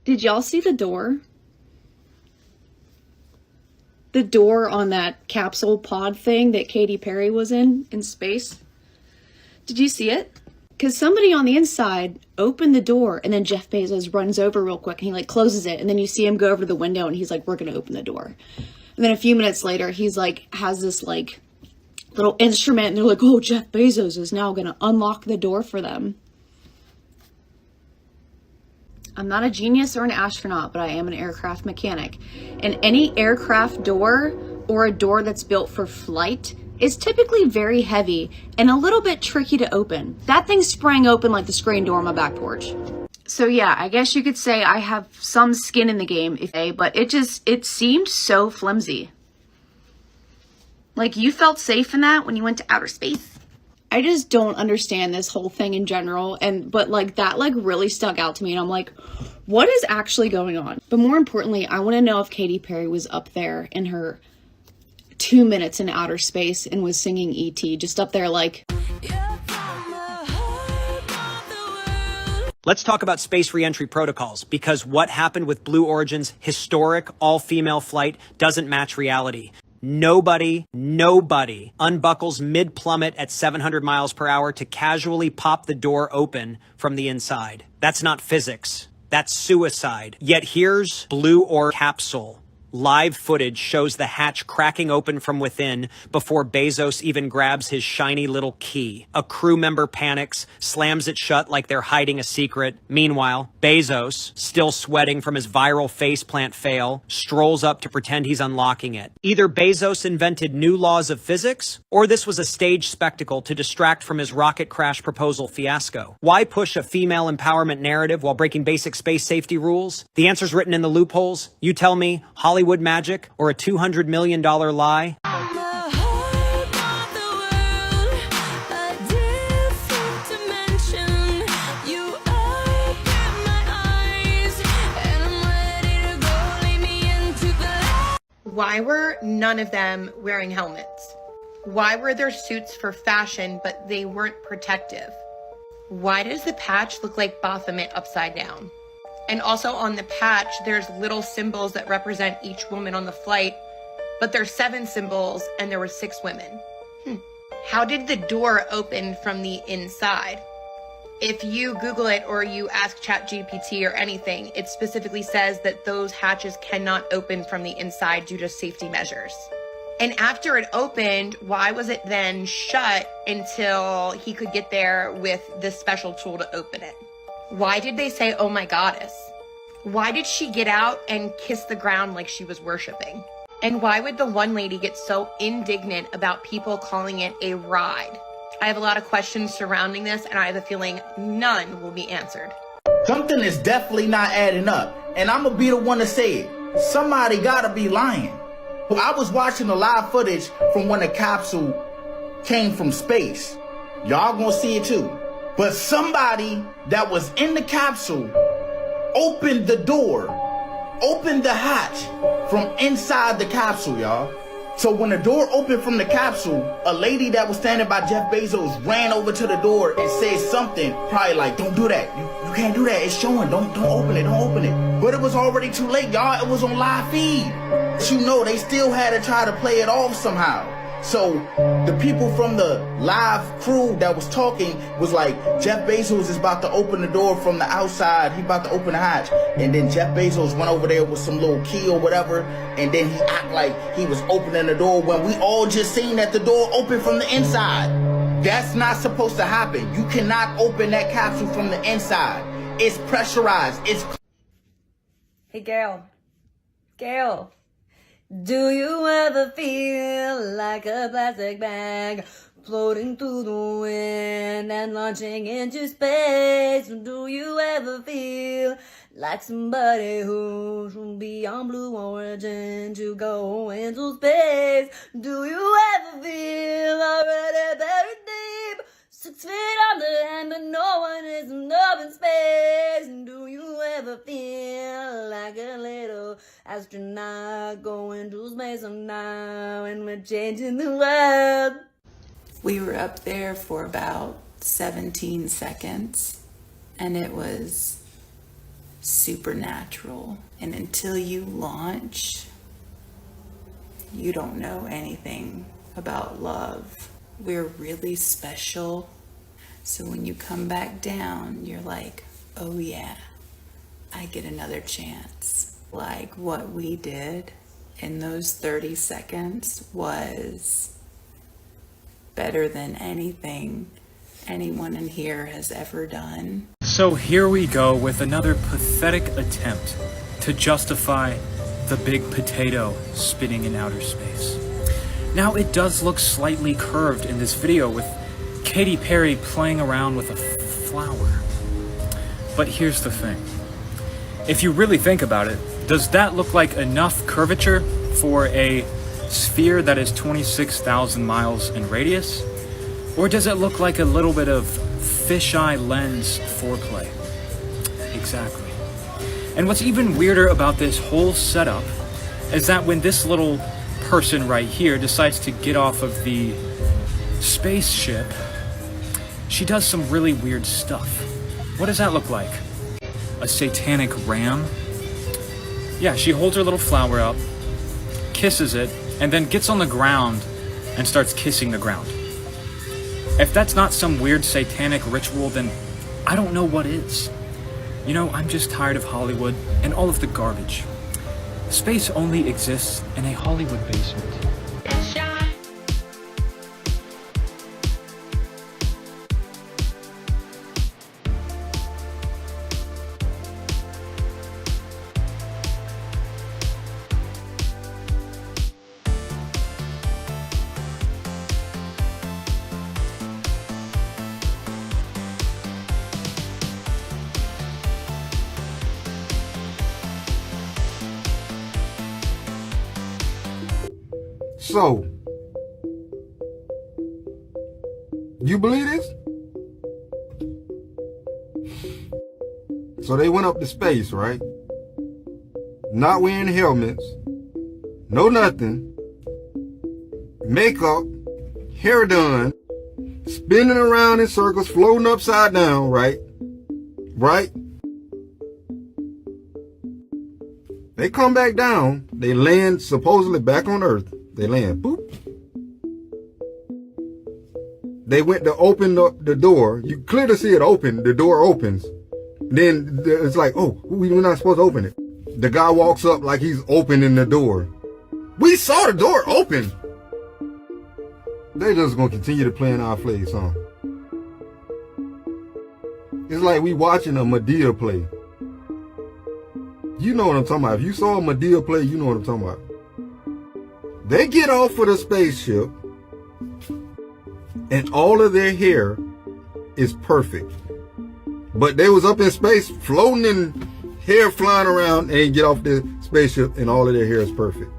Did y'all see the door? The door on that capsule pod thing that Katy Perry was in space? Did you see it? Because somebody on the inside opened the door, and then Jeff Bezos runs over real quick and he like closes it, and then you see him go over to the window and he's like, we're gonna open the door. And then a few minutes later he's like has this like little instrument, and they're like, oh, Jeff Bezos is now gonna unlock the door for them. I'm not a genius or an astronaut, but I am an aircraft mechanic. And any aircraft door or a door that's built for flight is typically very heavy and a little bit tricky to open. That thing sprang open like the screen door on my back porch. So yeah, I guess you could say I have some skin in the game, but it seemed so flimsy. Like, you felt safe in that when you went to outer space? I just don't understand this whole thing in general, but like that like really stuck out to me, and I'm like, what is actually going on? But more importantly, I want to know if Katy Perry was up there in her 2 minutes in outer space and was singing E.T. just up there like... Let's talk about space reentry protocols, because what happened with Blue Origin's historic all-female flight doesn't match reality. Nobody unbuckles mid-plummet at 700 miles per hour to casually pop the door open from the inside. That's not physics. That's suicide. Yet here's Blue Origin capsule. Live footage shows the hatch cracking open from within before Bezos even grabs his shiny little key. A crew member panics, slams it shut like they're hiding a secret. Meanwhile, Bezos, still sweating from his viral faceplant fail, strolls up to pretend he's unlocking it. Either Bezos invented new laws of physics, or this was a staged spectacle to distract from his rocket crash proposal fiasco. Why push a female empowerment narrative while breaking basic space safety rules? The answer's written in the loopholes. You tell me, Hollywood magic or a $200 million lie? Why were none of them wearing helmets? Why were their suits for fashion, but they weren't protective? Why does the patch look like Baphomet upside down? And also on the patch, there's little symbols that represent each woman on the flight, but there's 7 symbols and there were 6 women. How did the door open from the inside? If you Google it or you ask ChatGPT or anything, it specifically says that those hatches cannot open from the inside due to safety measures. And after it opened, why was it then shut until he could get there with this special tool to open it? Why did they say, oh my goddess? Why did she get out and kiss the ground like she was worshiping? And why would the one lady get so indignant about people calling it a ride? I have a lot of questions surrounding this, and I have a feeling none will be answered. Something is definitely not adding up, and I'm gonna be the one to say it. Somebody gotta be lying. I was watching the live footage from when the capsule came from space. Y'all gonna see it too. But somebody that was in the capsule opened the door, opened the hatch from inside the capsule, y'all. So when the door opened from the capsule, a lady that was standing by Jeff Bezos ran over to the door and said something, probably like, don't do that. You can't do that. It's showing. Don't open it. Don't open it. But it was already too late, y'all. It was on live feed. But you know, they still had to try to play it off somehow. So the people from the live crew that was talking was like, Jeff Bezos is about to open the door from the outside. He about to open the hatch. And then Jeff Bezos went over there with some little key or whatever. And then he act like he was opening the door when we all just seen that the door opened from the inside. That's not supposed to happen. You cannot open that capsule from the inside. It's pressurized. It's... Hey, Gail. Do you ever feel like a plastic bag floating through the wind and launching into space? Do you ever feel like somebody who's from beyond Blue Origin to go into space? Do you ever feel already buried deep, 6 feet under, but no one is up in space? Do you ever feel like a little astronaut going to space now, and we're changing the world? We were up there for about 17 seconds, and it was supernatural. And until you launch, you don't know anything about love. We're really special. So when you come back down, you're like, oh yeah, I get another chance. Like what we did in those 30 seconds was better than anything anyone in here has ever done. So here we go with another pathetic attempt to justify the big potato spinning in outer space. Now it does look slightly curved in this video with Katy Perry playing around with a flower. But here's the thing. If you really think about it, does that look like enough curvature for a sphere that is 26,000 miles in radius? Or does it look like a little bit of fisheye lens foreplay? Exactly. And what's even weirder about this whole setup is that when this little person right here decides to get off of the spaceship, she does some really weird stuff. What does that look like? A satanic ram? Yeah, she holds her little flower up, kisses it, and then gets on the ground and starts kissing the ground. If that's not some weird satanic ritual, then I don't know what is. You know, I'm just tired of Hollywood and all of the garbage. Space only exists in a Hollywood basement. So, you believe this? So they went up to space, right? Not wearing helmets, no nothing, makeup, hair done, spinning around in circles, floating upside down, right? Right? They come back down, they land supposedly back on Earth. They land, boop. They went to open the door. You clearly see it open. The door opens. Then it's like, oh, we're not supposed to open it. The guy walks up like he's opening the door. We saw the door open. They just gonna continue to play in our face, huh? It's like we watching a Medea play. You know what I'm talking about. If you saw a Medea play, you know what I'm talking about. They get off of the spaceship and all of their hair is perfect. But they was up in space floating and hair flying around, and they get off the spaceship and all of their hair is perfect.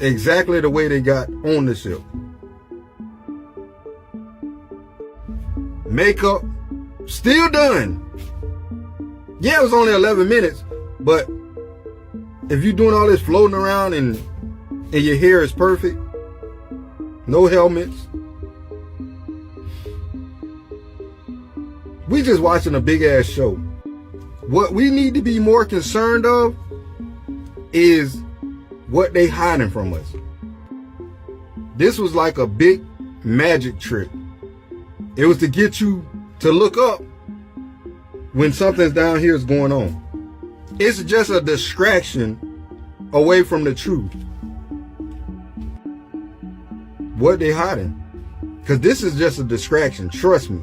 Exactly the way they got on the ship. Makeup still done. Yeah, it was only 11 minutes, but if you're doing all this floating around and your hair is perfect, no helmets, we just watching a big ass show. What we need to be more concerned of is what they hiding from us. This was like a big magic trick. It was to get you to look up when something's down here is going on. It's just a distraction away from the truth. What they hiding? Because this is just a distraction. Trust me.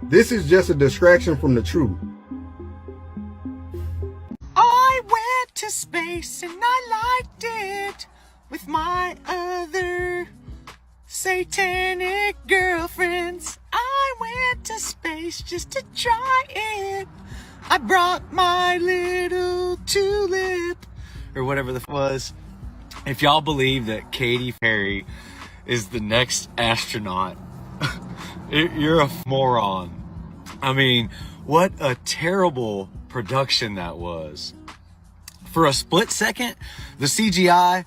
This is just a distraction from the truth. I went to space and I liked it with my other satanic girlfriends. I went to space just to try it. I brought my little tulip, or whatever the f was. If y'all believe that Katy Perry is the next astronaut, you're a moron. I mean, what a terrible production that was. For a split second, the CGI,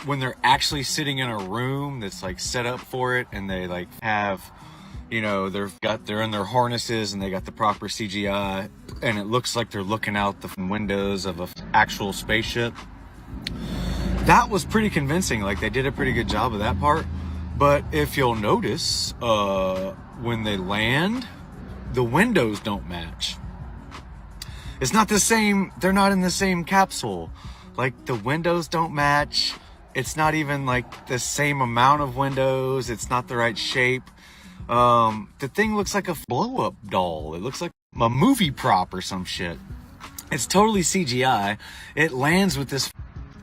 when they're actually sitting in a room that's like set up for it, and they like have You know, they're in their harnesses and they got the proper CGI, and it looks like they're looking out the windows of an actual spaceship. That was pretty convincing. Like, they did a pretty good job of that part. But if you'll notice, when they land, the windows don't match. It's not the same. They're not in the same capsule. Like, the windows don't match. It's not even like the same amount of windows. It's not the right shape. The thing looks like a blow-up doll. It looks like a movie prop or some shit. It's totally CGI. It lands with this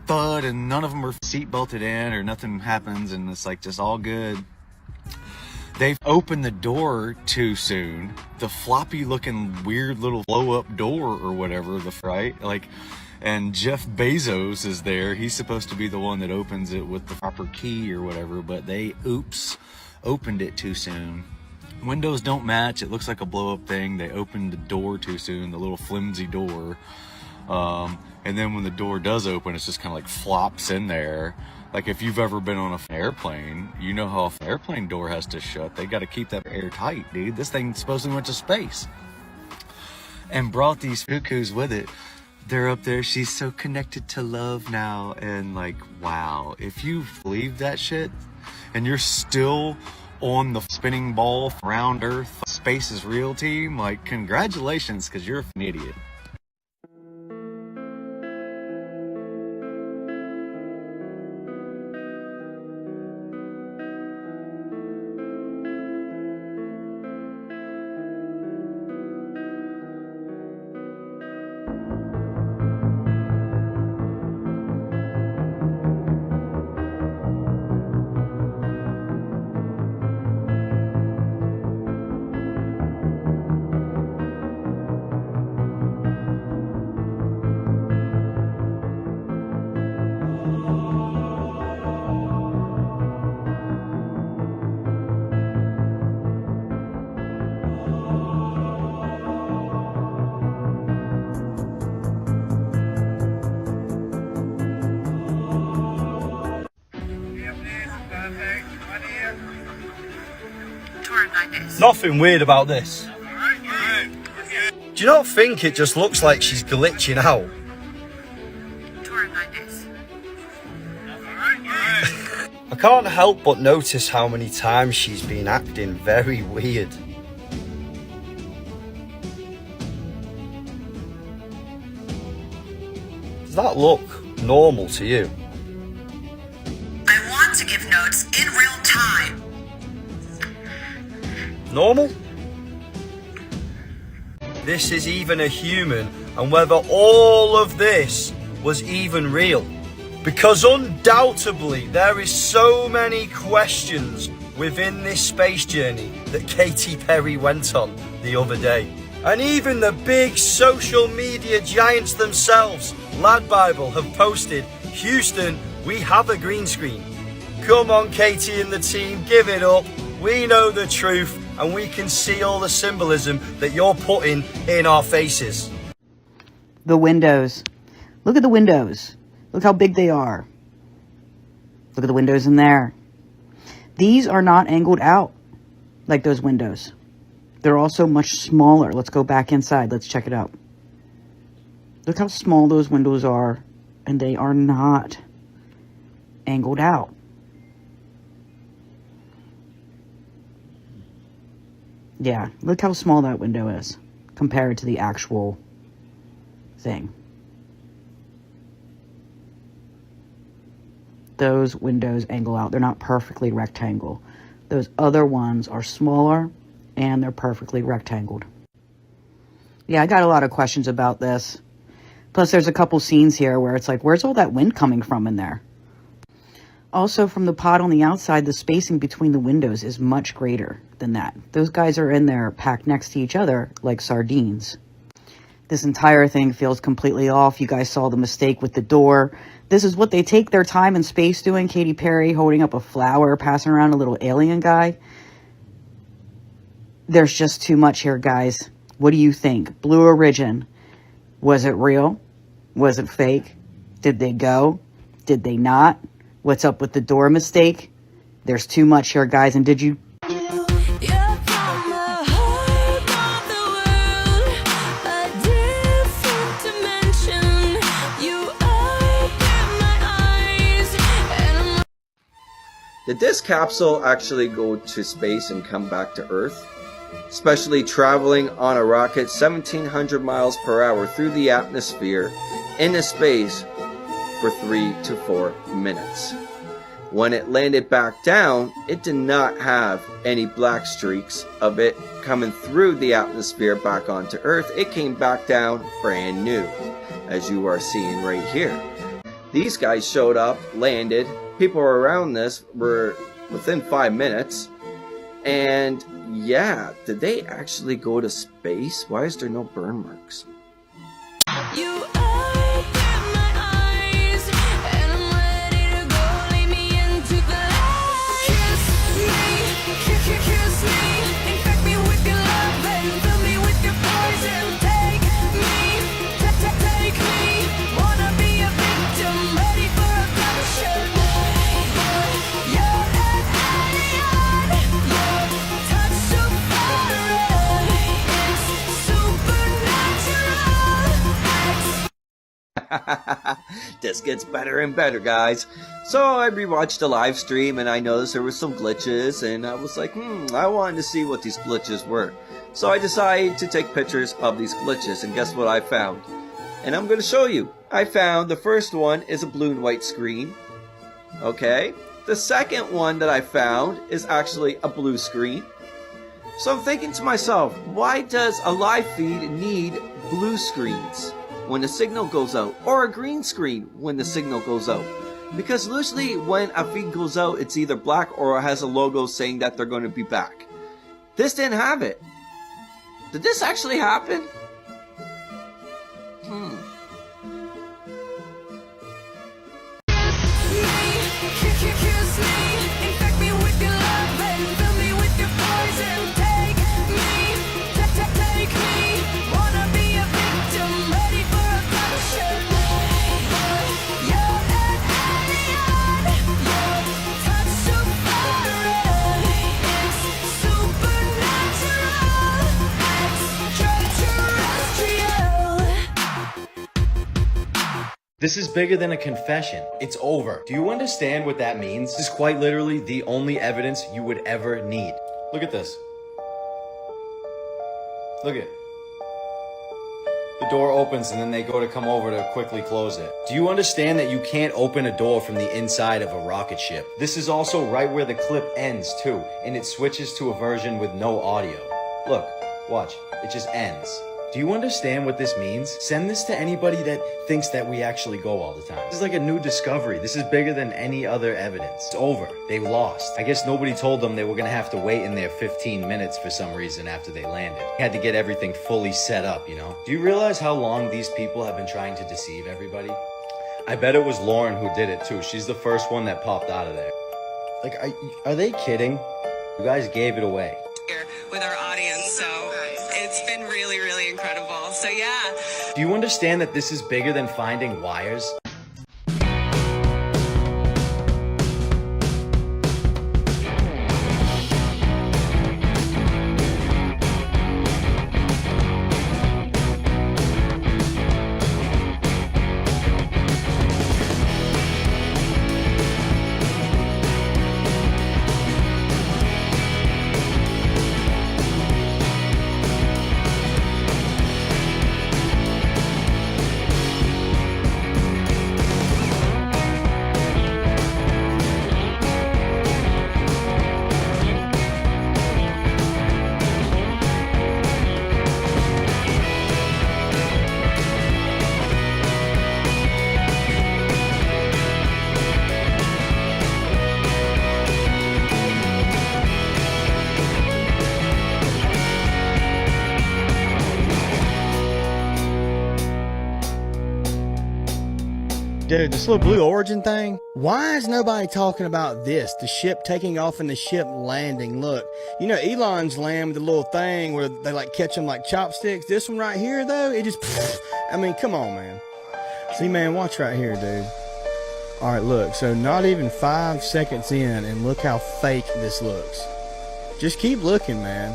thud, and none of them are seat belted in, or nothing happens, and it's like just all good. They've opened the door too soon. The floppy looking weird little blow-up door or whatever, right? Like, and Jeff Bezos is there. He's supposed to be the one that opens it with the proper key or whatever, but they opened it too soon. Windows don't match. It looks like a blow-up thing. They opened the door too soon, the little flimsy door. And then when the door does open, it's just kind of like flops in there. Like, if you've ever been on an airplane, you know how an airplane door has to shut. They got to keep that airtight, dude. This thing supposedly went to space and brought these cuckoos with it. They're up there. She's so connected to love now. And like, wow, if you believe that shit and you're still on the spinning ball around Earth, space is real team, like, congratulations, because you're an idiot. Nothing weird about this. Do you not think it just looks like she's glitching out? I can't help but notice how many times she's been acting very weird. Does that look normal to you? I want to give notes in real time. Normal? This is even a human, and whether all of this was even real. Because undoubtedly there is so many questions within this space journey that Katy Perry went on the other day. And even the big social media giants themselves, Lad Bible, have posted, Houston, we have a green screen. Come on, Katy and the team, give it up. We know the truth, and we can see all the symbolism that you're putting in our faces. The windows. Look at the windows. Look how big they are. Look at the windows in there. These are not angled out like those windows. They're also much smaller. Let's go back inside. Let's check it out. Look how small those windows are, and they are not angled out. Yeah, look how small that window is compared to the actual thing. Those windows angle out. They're not perfectly rectangle. Those other ones are smaller and they're perfectly rectangled. Yeah, I got a lot of questions about this. Plus, there's a couple scenes here where it's like, where's all that wind coming from in there? Also, from the pod on the outside, the spacing between the windows is much greater than that. Those guys are in there packed next to each other like sardines. This entire thing feels completely off. You guys saw the mistake with the door. This is what they take their time in space doing. Katy Perry holding up a flower, passing around a little alien guy. There's just too much here, guys. What do you think? Blue Origin. Was it real? Was it fake? Did they go? Did they not? What's up with the door mistake? There's too much here, guys. And did you... Did this capsule actually go to space and come back to Earth? Especially traveling on a rocket 1700 miles per hour through the atmosphere into space for 3 to 4 minutes. When it landed back down, it did not have any black streaks of it coming through the atmosphere back onto Earth. It came back down brand new, as you are seeing right here. These guys showed up, landed, people around this were within 5 minutes, and yeah, did they actually go to space? Why is there no burn marks? You open my eyes and I'm ready to go. Lead me into the light. Kiss me, kiss me, infect me with your love and fill me with your poison. Take me, wanna be a victim, ready for a passion. You're an alien, your touch so foreign, it's supernatural. This gets better and better, guys. So I rewatched the live stream and I noticed there were some glitches, and I was like, I wanted to see what these glitches were. So I decided to take pictures of these glitches, and guess what I found? And I'm going to show you. I found the first one is a blue and white screen. Okay. The second one that I found is actually a blue screen. So I'm thinking to myself, why does a live feed need blue screens when the signal goes out, or a green screen when the signal goes out? Because usually when a feed goes out, it's either black or it has a logo saying that they're going to be back. This didn't have it. Did this actually happen? Kiss me, infect me with your love and fill me with your poison. Take me, wanna be a victim, ready for a passion. You're an alien, your touch so foreign, it's supernatural, extraterrestrial. This is bigger than a confession. It's over. Do you understand what that means? This is quite literally the only evidence you would ever need. Look at this. Look at it. The door opens and then they go to come over to quickly close it. Do you understand that you can't open a door from the inside of a rocket ship? This is also right where the clip ends too, and it switches to a version with no audio. Look, watch, it just ends. Do you understand what this means? Send this to anybody that thinks that we actually go all the time. This is like a new discovery. This is bigger than any other evidence. It's over. They lost. I guess nobody told them they were gonna have to wait in there 15 minutes for some reason after they landed. Had to get everything fully set up, you know? Do you realize how long these people have been trying to deceive everybody? I bet it was Lauren who did it too. She's the first one that popped out of there. Like, are they kidding? You guys gave it away. Here with our audience, so it's been really, really incredible. So yeah. Do you understand that this is bigger than finding wires? Dude, this little Blue Origin thing, why is nobody talking about this? The ship taking off and the ship landing. Look, you know, Elon's land with the little thing where they like catch them like chopsticks. This one right here, though, it just, I mean, come on, man. See, man, watch right here, dude. All right, look, so not even 5 seconds in, and look how fake this looks. Just keep looking, man.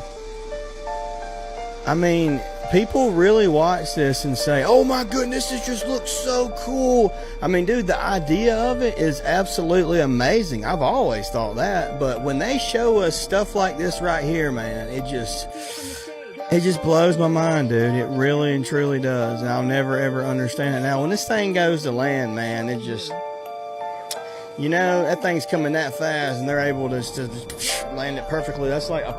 I mean, people really watch this and say, oh my goodness, this just looks so cool. I mean, dude, the idea of it is absolutely amazing. I've always thought that, but when they show us stuff like this right here, man, it just blows my mind, dude. It really and truly does. And I'll never ever understand it. Now, when this thing goes to land, man, it just, you know, that thing's coming that fast and they're able to land it perfectly. That's like a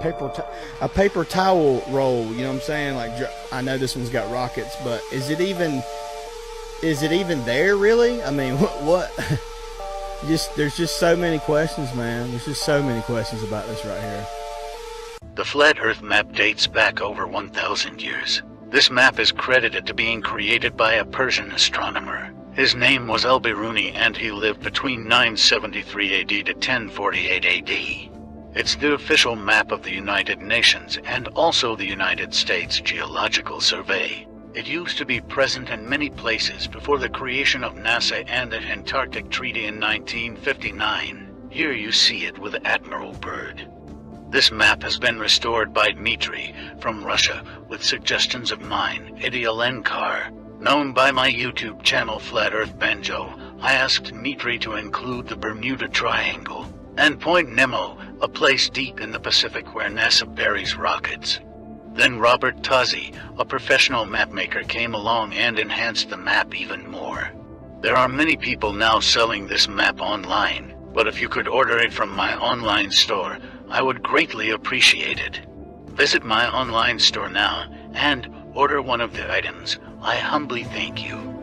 paper towel roll, you know what I'm saying? Like, I know this one's got rockets, but is it even there really? I mean, what? There's just so many questions, man. There's just so many questions about this right here. The flat Earth map dates back over 1,000 years. This map is credited to being created by a Persian astronomer. His name was Al-Biruni, and he lived between 973 AD to 1048 AD. It's the official map of the United Nations and also the United States Geological Survey. It used to be present in many places before the creation of NASA and the Antarctic Treaty in 1959. Here you see it with Admiral Byrd. This map has been restored by Dmitry from Russia with suggestions of mine, Eddie Alenkar. Known by my YouTube channel Flat Earth Banjo, I asked Dmitry to include the Bermuda Triangle and Point Nemo, a place deep in the Pacific where NASA buries rockets. Then Robert Tozzi, a professional mapmaker, came along and enhanced the map even more. There are many people now selling this map online, but if you could order it from my online store, I would greatly appreciate it. Visit my online store now and order one of the items. I humbly thank you.